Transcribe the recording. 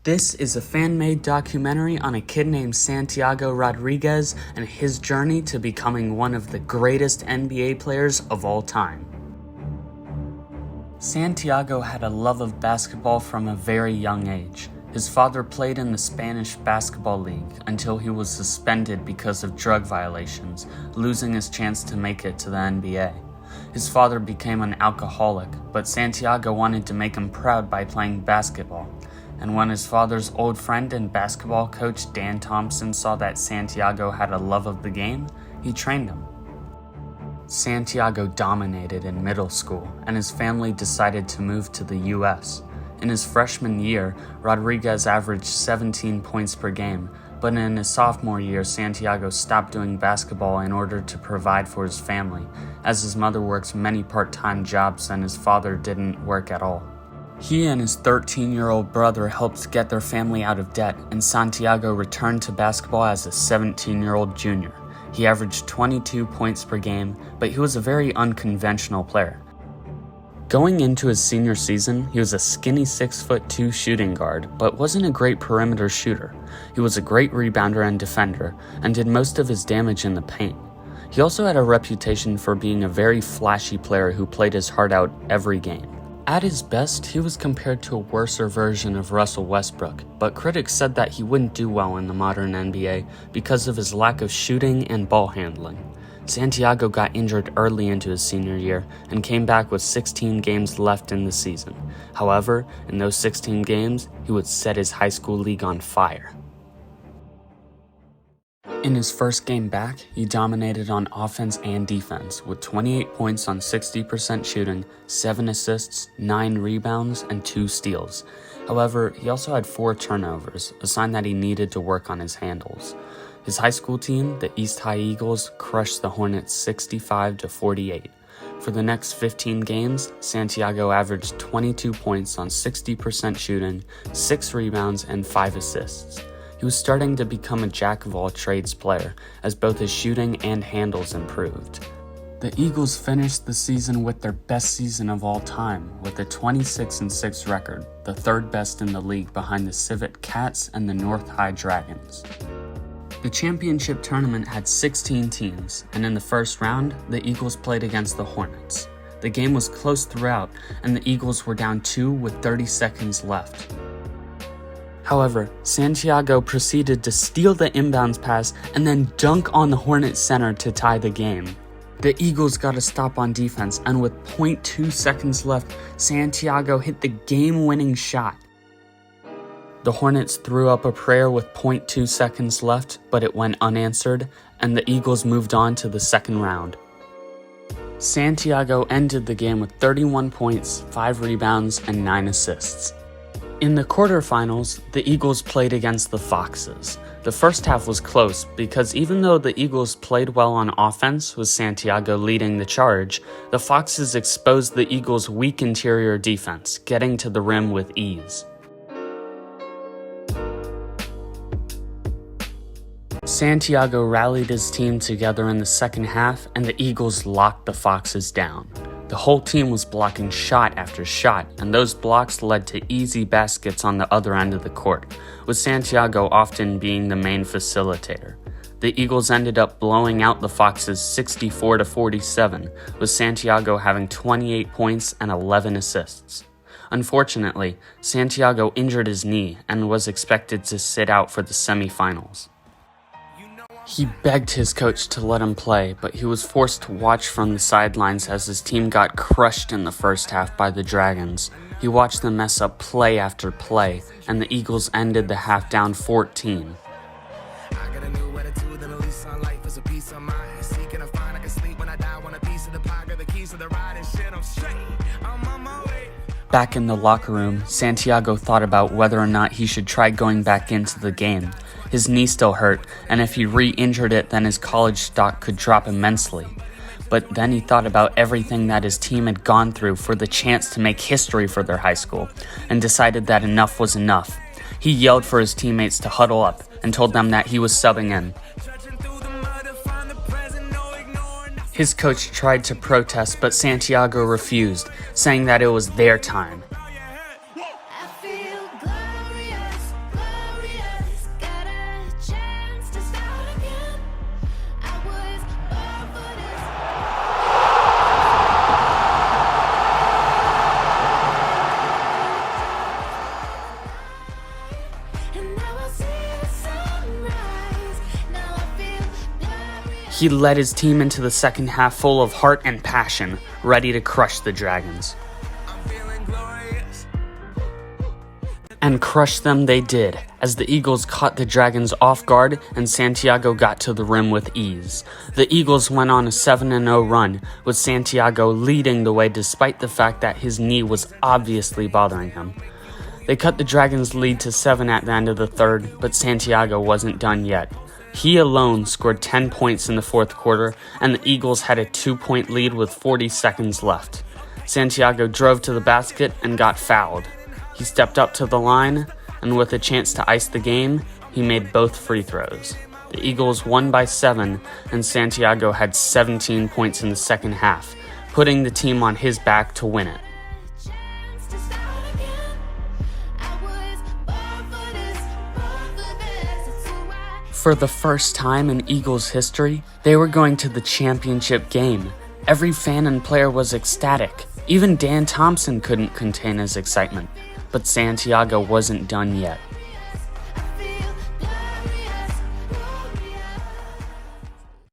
This is a fan-made documentary on a kid named Santiago Rodriguez and his journey to becoming one of the greatest NBA players of all time. Santiago had a love of basketball from a very young age. His father played in the Spanish Basketball League until he was suspended because of drug violations, losing his chance to make it to the NBA. His father became an alcoholic, but Santiago wanted to make him proud by playing basketball. And when his father's old friend and basketball coach Dan Thompson saw that Santiago had a love of the game, he trained him. Santiago dominated in middle school, and his family decided to move to the US. In his freshman year, Rodriguez averaged 17 points per game, but in his sophomore year, Santiago stopped doing basketball in order to provide for his family, as his mother worked many part-time jobs and his father didn't work at all. He and his 13-year-old brother helped get their family out of debt, and Santiago returned to basketball as a 17-year-old junior. He averaged 22 points per game, but he was a very unconventional player. Going into his senior season, he was a skinny 6'2" shooting guard, but wasn't a great perimeter shooter. He was a great rebounder and defender, and did most of his damage in the paint. He also had a reputation for being a very flashy player who played his heart out every game. At his best, he was compared to a worser version of Russell Westbrook, but critics said that he wouldn't do well in the modern NBA because of his lack of shooting and ball handling. Santiago got injured early into his senior year and came back with 16 games left in the season. However, in those 16 games, he would set his high school league on fire. In his first game back, he dominated on offense and defense with 28 points on 60% shooting, 7 assists, 9 rebounds, and 2 steals. However, he also had 4 turnovers, a sign that he needed to work on his handles. His high school team, the East High Eagles, crushed the Hornets 65-48. For the next 15 games, Santiago averaged 22 points on 60% shooting, 6 rebounds, and 5 assists. He was starting to become a jack-of-all-trades player, as both his shooting and handles improved. The Eagles finished the season with their best season of all time, with a 26-6 record, the third best in the league behind the Civet Cats and the North High Dragons. The championship tournament had 16 teams, and in the first round, the Eagles played against the Hornets. The game was close throughout, and the Eagles were down 2 with 30 seconds left. However, Santiago proceeded to steal the inbounds pass and then dunk on the Hornets center to tie the game. The Eagles got a stop on defense, and with 0.2 seconds left, Santiago hit the game-winning shot. The Hornets threw up a prayer with 0.2 seconds left, but it went unanswered, and the Eagles moved on to the second round. Santiago ended the game with 31 points, 5 rebounds, and 9 assists. In the quarterfinals, the Eagles played against the Foxes. The first half was close because even though the Eagles played well on offense with Santiago leading the charge, the Foxes exposed the Eagles' weak interior defense, getting to the rim with ease. Santiago rallied his team together in the second half, and the Eagles locked the Foxes down. The whole team was blocking shot after shot, and those blocks led to easy baskets on the other end of the court, with Santiago often being the main facilitator. The Eagles ended up blowing out the Foxes 64-47, with Santiago having 28 points and 11 assists. Unfortunately, Santiago injured his knee and was expected to sit out for the semifinals. He begged his coach to let him play, but he was forced to watch from the sidelines as his team got crushed in the first half by the Dragons. He watched them mess up play after play, and the Eagles ended the half down 14. Back in the locker room, Santiago thought about whether or not he should try going back into the game. His knee still hurt, and if he re-injured it, then his college stock could drop immensely. But then he thought about everything that his team had gone through for the chance to make history for their high school, and decided that enough was enough. He yelled for his teammates to huddle up, and told them that he was subbing in. His coach tried to protest, but Santiago refused, saying that it was their time. He led his team into the second half full of heart and passion, ready to crush the Dragons. And crush them they did, as the Eagles caught the Dragons off guard and Santiago got to the rim with ease. The Eagles went on a 7-0 run, with Santiago leading the way despite the fact that his knee was obviously bothering him. They cut the Dragons' lead to 7 at the end of the third, but Santiago wasn't done yet. He alone scored 10 points in the fourth quarter, and the Eagles had a 2-point lead with 40 seconds left. Santiago drove to the basket and got fouled. He stepped up to the line, and with a chance to ice the game, he made both free throws. The Eagles won by 7, and Santiago had 17 points in the second half, putting the team on his back to win it. For the first time in Eagles history, they were going to the championship game. Every fan and player was ecstatic. Even Dan Thompson couldn't contain his excitement. But Santiago wasn't done yet.